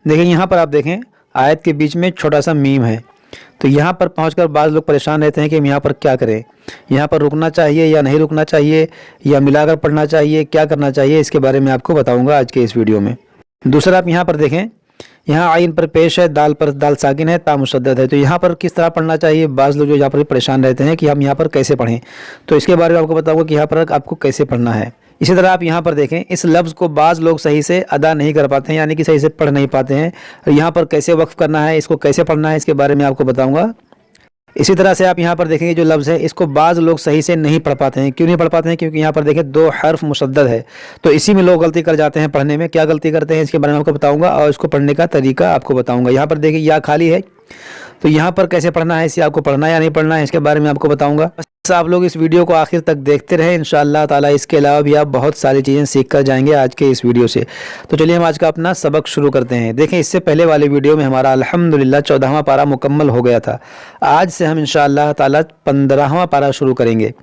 देखिए यहाँ पर आप देखें आयत के बीच में छोटा सा मीम है। तो यहाँ पर पहुँचकर बाज़ लोग परेशान रहते हैं कि हम यहाँ पर क्या करें, यहाँ पर रुकना चाहिए या नहीं रुकना चाहिए, या मिलाकर पढ़ना चाहिए, क्या करना चाहिए, इसके बारे में आपको बताऊँगा आज के इस वीडियो में। दूसरा आप यहाँ पर देखें, यहाँ आइन पर पेश है, दाल पर दाल साकिन है, ता मुशद्दद है। तो यहाँ पर किस तरह पढ़ना चाहिए, बाज़ लोग जो यहाँ पर परेशान रहते हैं कि हम यहाँ पर कैसे पढ़ें, तो इसके बारे में आपको बताऊँगा कि यहाँ पर आपको कैसे पढ़ना है। इसी तरह आप यहाँ पर देखें, इस लफ्ज़ को बाज़ लोग सही से अदा नहीं कर पाते हैं, यानी कि सही से पढ़ नहीं पाते हैं। यहाँ पर कैसे वक्फ़ करना है, इसको कैसे पढ़ना है, इसके बारे में आपको बताऊँगा। इसी तरह से आप यहाँ पर देखेंगे जो लफ्ज़ है इसको बाज़ लोग सही से नहीं पढ़ पाते हैं। क्यों नहीं पढ़ पाते हैं? क्योंकि यहाँ पर देखें 2 हर्फ मुशद्दद है, तो इसी में लोग गलती कर जाते हैं पढ़ने में। क्या गलती करते हैं इसके बारे में आपको बताऊंगा और इसको पढ़ने का तरीका आपको बताऊंगा। यहाँ पर देखिए या खाली है, तो यहाँ पर कैसे पढ़ना है, इसे आपको पढ़ना है या नहीं पढ़ना है, इसके बारे में आपको बताऊंगा। बस आप लोग इस वीडियो को आखिर तक देखते रहें, इंशाअल्लाह ताला इसके अलावा भी आप बहुत सारी चीज़ें सीख कर जाएंगे आज के इस वीडियो से। तो चलिए हम आज का अपना सबक शुरू करते हैं। देखें इससे पहले वाले वीडियो में हमारा अल्हम्दुलिल्लाह 14वां पारा मुकम्मल हो गया था। आज से हम इंशाअल्लाह ताला 15वां पारा शुरू करेंगे,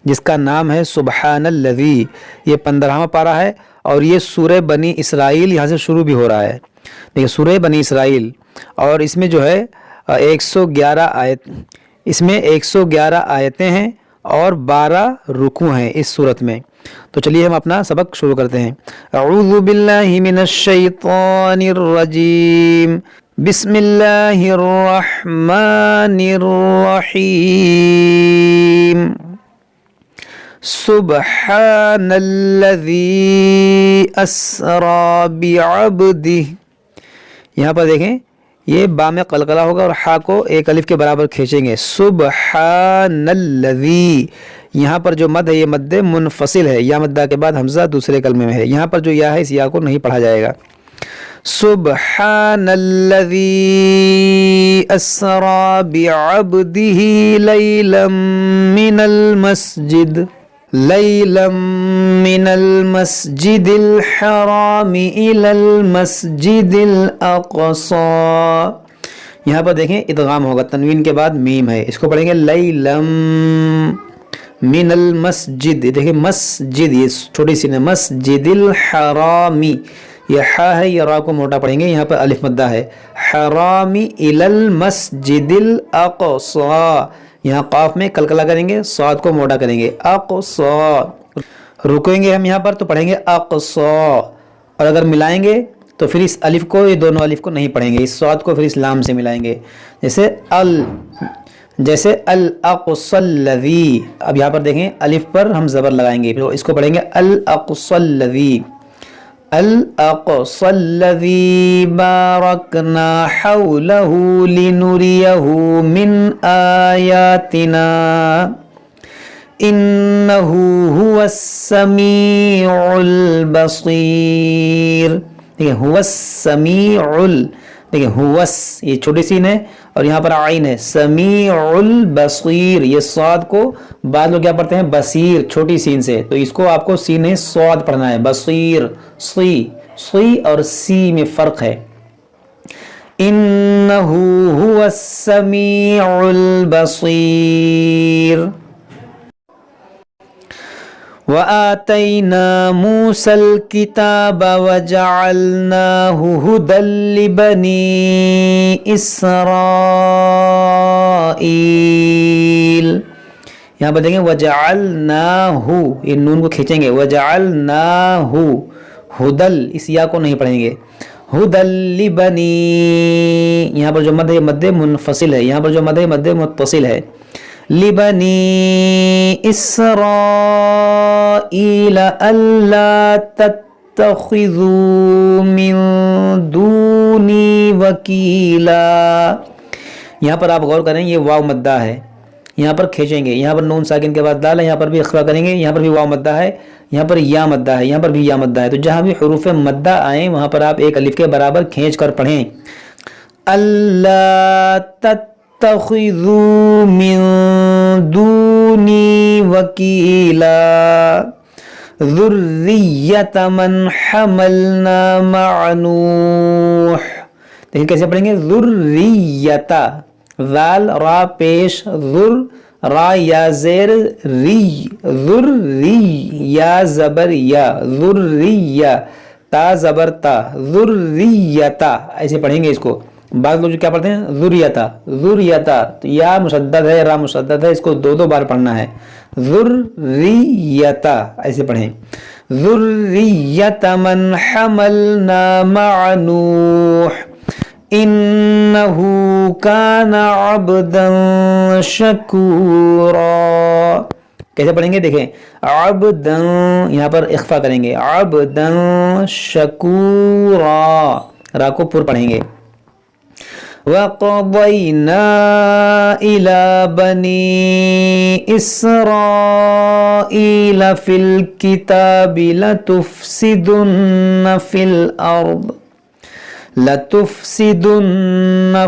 जिसका नाम है सुबहानल्लज़ी। ये 15वां पारा है और ये सूरह बनी इसराइल यहाँ से शुरू भी हो रहा है। देखिए सूरह बनी इसराइल, और इसमें जो है 111 आयत, इसमें 111 आयतें हैं और 12 रुकू हैं इस सूरत में। तो चलिए हम अपना सबक शुरू करते हैं। अऊज़ु बिल्लाहि मिनश शैतानिर रजीम, बिस्मिल्लाहिर रहमानिर रहीम, सुब्हानल्लज़ी अस्रा बिअब्दिही। यहाँ पर देखें ये बा में कलकला होगा और हा को एक अलिफ के बराबर खींचेंगे। सुब्हानल्लज़ी, यहाँ पर जो मद है ये मद्दे मुनफसिल है, या मद्दा के बाद हमज़ा दूसरे कलमे में है। यहाँ पर जो या है इस या को नहीं पढ़ा जाएगा। सुब्हानल्लज़ी अस्रा बिअब्दिही लैलम मिनल मस्जिदिल हरामी इलल मस्जिदिल अक़सा। यहाँ पर देखें इदगाम होगा, तनवीन के बाद मीम है, इसको पढ़ेंगे लैलम मिनल मस्जिद। देखिए मस्जिद ये छोटी सी ने, मस्जिदिल हरामी ये हा है, ये रा को मोटा पढ़ेंगे, यहाँ पर अलिफ मद्दा है। हरामी इलल मस्जिदिल अक़सा, यहाँ काफ में कलकला करेंगे, स्वाद को मोटा करेंगे। अक़सा रुकेंगे हम यहाँ पर तो पढ़ेंगे अक़सा, और अगर मिलाएंगे तो फिर इस अलिफ को, ये दोनों अलिफ को नहीं पढ़ेंगे, इस स्वाद को फिर इस लाम से मिलाएंगे। जैसे अल अक़सल्लज़ी। अब यहाँ पर देखें अलिफ पर हम ज़बर लगाएंगे, फिर इसको पढ़ेंगे अल अक़सल्लज़ी, अल अक़सल्लज़ी बारकना हौलहू लिनुरियहू मिन आयातिना इन्नहू हुवस्समीउल बसीर। देखिए हुवस्समीउल, देखिए हुवस ये छोटी सीन है और यहाँ पर आइन है, समीउल बसीर ये स्वाद को बाद लोग क्या पढ़ते हैं बसीर छोटी सीन से, तो इसको आपको सीन है स्वाद पढ़ना है, बसीर। सी और सी में फ़र्क है। इन्नहू हुवस्समीउल बसीर। व आतैना मूसल किताब व जअलनाहु हुदल लिबनी इसराईल। यहाँ पर देखें वजअलनाहु, ये नून को खींचेंगे, वजअलनाहु हुदल, इस या को नहीं पढ़ेंगे। हुदल लिबनी, यहाँ पर जो मद है मद्दे मुनफसिल है, यहाँ पर जो मद है मद्दे मुत्तसिल है। लिबनी इसराईल अल्ला तत्तखिज़ू मिन दूनी वकीला। यहाँ पर आप गौर करें ये वाव मद्दा है, यहाँ पर खींचेंगे, यहाँ पर नून साकिन के बाद दाल है, यहाँ पर भी इख्फा करेंगे, यहाँ पर भी वाव मद्दा है, यहाँ पर या मद्दा है, यहाँ पर भी या मद्दा है। तो जहाँ भी हुरूफ मद्दा आए वहाँ पर आप एक अलिफ के बराबर खींच कर पढ़ें। अल्ला तत्तखिज़ू मिन दूनी वकीला ज़ुर्रिय्यत मन हमलना मअ नूह। देखिए कैसे पढ़ेंगे, ज़ुर्रियता, ज़ाल रा पेश, ज़ुर रा या ज़ेर री, ज़ुर्री या ज़बर या, ज़ुर्रिया ता ज़बर ता, ज़ुर्रियता ऐसे पढ़ेंगे इसको। बाद लोग जो क्या पढ़ते हैं, ज़ुर्रियता ज़ुर्रियता, तो या मुशद्दद है, रा मुशद्दद है, इसको दो दो बार पढ़ना है। ज़ुर्रियता ऐसे पढ़ें। ज़ुर्रियत मन हमलना मअ नूह इन्नहु कान अब्दन शकूरा। कैसे पढ़ेंगे देखें, अब्दन यहाँ पर इख्फा करेंगे, अब्दन शकूरा, रा को पुर पढ़ेंगे। वक़ज़यना इला बनी इस्राईल फिल किताबि लतुफ़सिदुन्न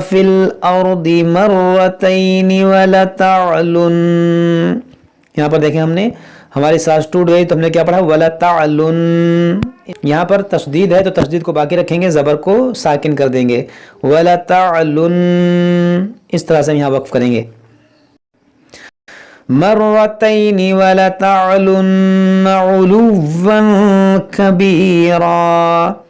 फिल अर्दि मर्रतैनि वलतअलुन। यहाँ पर देखें हमने हमारी सांस टूट गई तो हमने क्या पढ़ा, वलतअलुन। यहाँ पर तशदीद है तो तशदीद को बाकी रखेंगे, ज़बर को साकिन कर देंगे, वलतअलुन। इस तरह से हम यहाँ वक्फ करेंगे, मर्रतैनि वलतअलुन उलुव्वन कबीरा।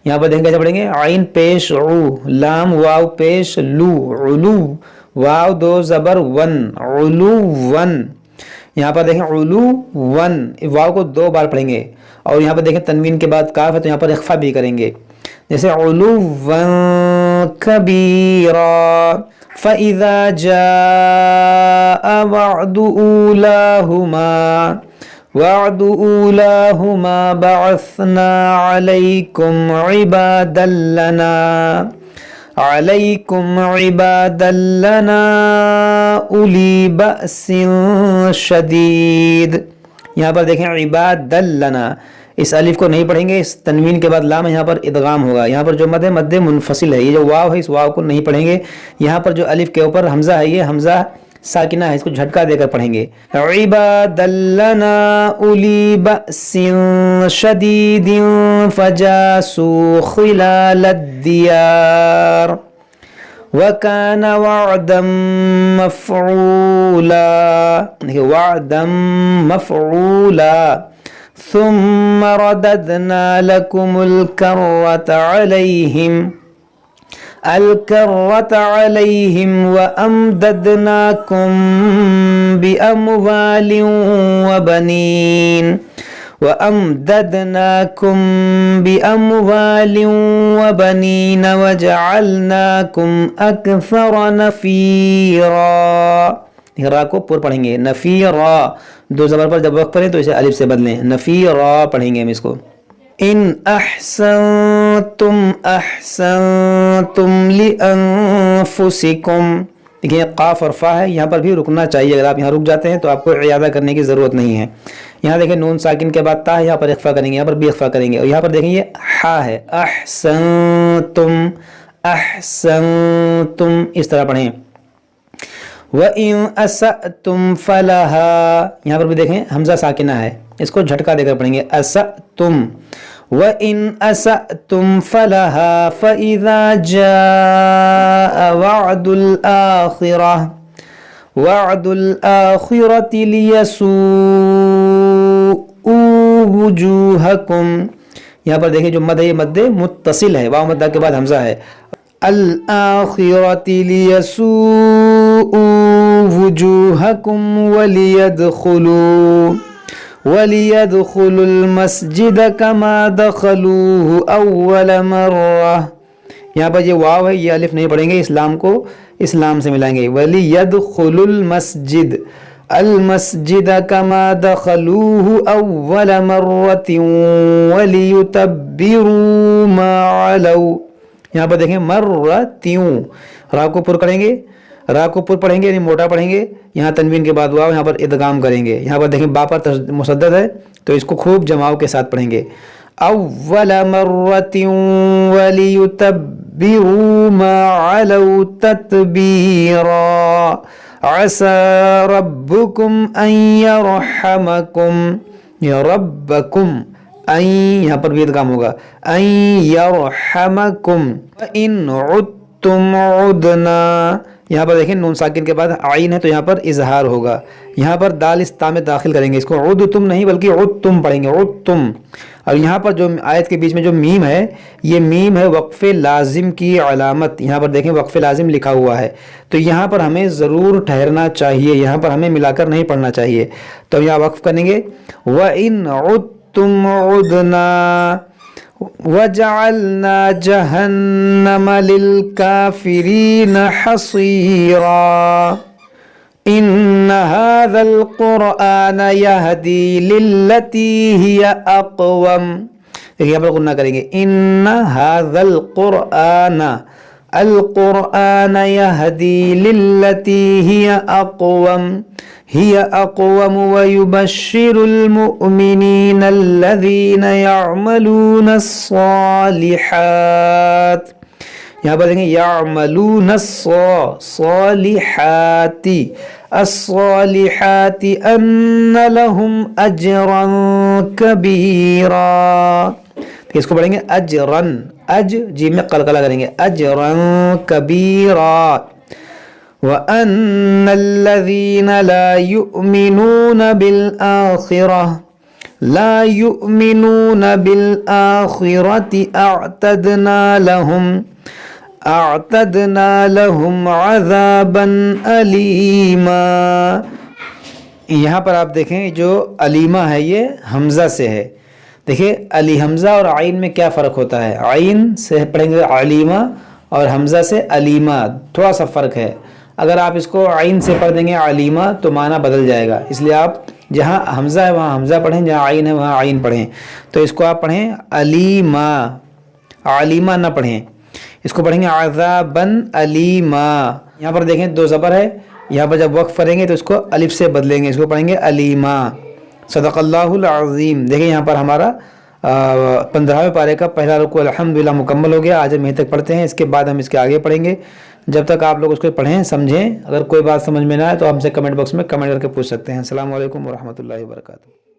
यहाँ पर देखें कैसे पढ़ेंगे, आइन पेश उ, लाम वाव पेश लू, उलू, वाव दो ज़बर वन, उलुव्वन। यहाँ पर देखें उलू वन, वाव को दो बार पढ़ेंगे। और यहाँ पर देखें तनवीन के बाद काफ है तो यहाँ पर इख्फा भी करेंगे, जैसे उलू वन कबीरा। फ़इज़ा जाअ वअदु ऊलाहुमा बअसना अलैकुम इबादन लना उली बअसिन शदीद। यहाँ पर देखें इबादन लना, इस अलिफ को नहीं पढ़ेंगे, इस तनवीन के बाद लाम यहाँ पर इदगाम होगा। यहाँ पर जो मद है मद मुनफसिल है, ये जो वाव है इस वाव को नहीं पढ़ेंगे। यहाँ पर जो अलिफ के ऊपर हमजा है ये हमजा साकिना है, इसको झटका देकर पढ़ेंगे, इबादन लना उली बअसिन शदीदिन फजासू खिलालद्दियार वकान वअदम मफ़ऊला। देखिए वअदम मफ़ऊला। सुम्म रददना लकुमुल कर्रत अलैहिम व अमददनाकुम बिअमवालिन व बनीन वजअलनाकुम अक्सर नफ़ीरा। रा को पुर पढ़ेंगे, नफ़ीरा, दो ज़बर पर जब वक़्फ़ करें तो इसे अलिफ से बदलें, नफ़ीरा पढ़ेंगे हम इसको। इन अहसनतुम लिअन्फुसिकुम। देखिए काफ और फा है, यहाँ पर भी रुकना चाहिए, अगर आप यहाँ रुक जाते हैं तो आपको इयादा करने की ज़रूरत नहीं है। यहाँ देखें नून साकिन के बाद ता है, यहाँ पर इख्फा करेंगे, यहाँ पर भी इख्फा करेंगे। और यहाँ पर देखें ये हा है, अहसनतुम, इस तरह पढ़ें। व इन असअतुम फलहा, यहाँ पर भी देखें हमजा साकिना है, इसको झटका देकर पढ़ेंगे, असअतुम। व इन असअतुम फलहा फ़इज़ा जाअ वअदुल आखिरति लियसूअ वुजूहकुम। यहाँ पर देखिए जो मद है ये मद मुत्तसिल है, वाव मद्दा के बाद हमजा है, अल आखिरति लियसूअ वुजूहकुम वलियदखुलुल मस्जिद कमा दखलूहु अव्वल मर्रा। यहाँ पर ये वाव है, ये अलिफ नहीं पढ़ेंगे, इस्लाम को इस्लाम से मिलाएंगे, वलियदखुलुल मस्जिद अल मस्जिद कमा दखलूहु अव्वल मर्रतिन वलियुतब्बिरू मा अलौ। यहाँ पर देखें मर्रतिन, रा को पुर करेंगे, रा को पुर पढ़ेंगे यानी मोटा पढ़ेंगे, यहाँ तनवीन के बाद वाव, यहाँ पर इदगाम करेंगे। यहाँ पर देखें बा पर मुसद्दद है तो इसको खूब जमाव के साथ पढ़ेंगे, अव्वल मर्रतिन वलियुतब्बिरू मा अलौ तत्बीरा असा रब्बुकुम अन यरहमकुम, या रब्बकुम, अन यहाँ पर भी इदगाम होगा, अन यरहमकुम। इन उद्तुम उदना, यहाँ पर देखें नून साकिन के बाद आइन है तो यहाँ पर इजहार होगा। यहाँ पर दाल इस ता में दाखिल करेंगे, इसको उद तुम नहीं बल्कि उद तुम पढ़ेंगे, उद तुम। और यहाँ पर जो आयत के बीच में जो मीम है, ये मीम है वक्फ़े लाजिम की अलामत। यहाँ पर देखें वक्फ़े लाजिम लिखा हुआ है, तो यहाँ पर हमें ज़रूर ठहरना चाहिए, यहाँ पर हमें मिलाकर नहीं पढ़ना चाहिए। तो यहाँ वक्फ़ करेंगे व इन उद्तुम उदना वजअलना जहन्नम लिलकाफिरीन हसीरा इन्न हाज़ल क़ुरआन यहदी लिल्लती हिया अक़वम। देखिए यहाँ पर गुन्ना करेंगे, इन्न हाज़ल क़ुरआन, अल क़ुरआन यहदी लिल्लती हिया अक़वम व युबश्शिरुल मुअमिनीन अल्लज़ीना यअमलूना अस्सालिहात। यहाँ पर देखें यामलून अस्सालिहाती, अस्सालिहाती अन्न लहुम अजरन कबीरा। तो इसको पढ़ेंगे अजरन, अज जी में कलकला करेंगे, अजरन कबीरा। व अन्नल्लज़ीना ला युमिनून बिल आखिरह, ला युमिनून बिल आखिरति अअतदना लहुम अज़ाबन अलीमा। यहाँ पर आप देखें जो अलीमा है ये हमज़ा से है। देखिए अली हमज़ा और आइन में क्या फ़र्क होता है, आइन से पढ़ेंगे अलीमा और हमज़ा से अलीमा, थोड़ा सा फ़र्क है। अगर आप इसको आइन से पढ़ देंगे अलीमा तो माना बदल जाएगा, इसलिए आप जहाँ हमज़ा है वहाँ हमज़ा पढ़ें, जहाँ आइन है वहाँ आइन पढ़ें। तो इसको आप पढ़ें अलीमा, अलीमा ना पढ़ें, इसको पढ़ेंगे अज़ाबन अलीमा। यहाँ पर देखें दो ज़बर है, यहाँ पर जब वक्फ़ करेंगे तो इसको अलिफ से बदलेंगे, इसको पढ़ेंगे अलीमा। सदक़ल्लाहुल अज़ीम। देखिए यहाँ पर हमारा 15वें पारे का पहला रुकू अल्हम्दुलिल्लाह मुकम्मल हो गया। आज हम यहीं तक पढ़ते हैं, इसके बाद हम इसके आगे पढ़ेंगे। जब तक आप लोग उसको पढ़ें समझें, अगर कोई बात समझ में ना आए तो हमसे कमेंट बॉक्स में कमेंट करके पूछ सकते हैं। अस्सलामु अलैकुम व रहमतुल्लाहि व बरकातुहू।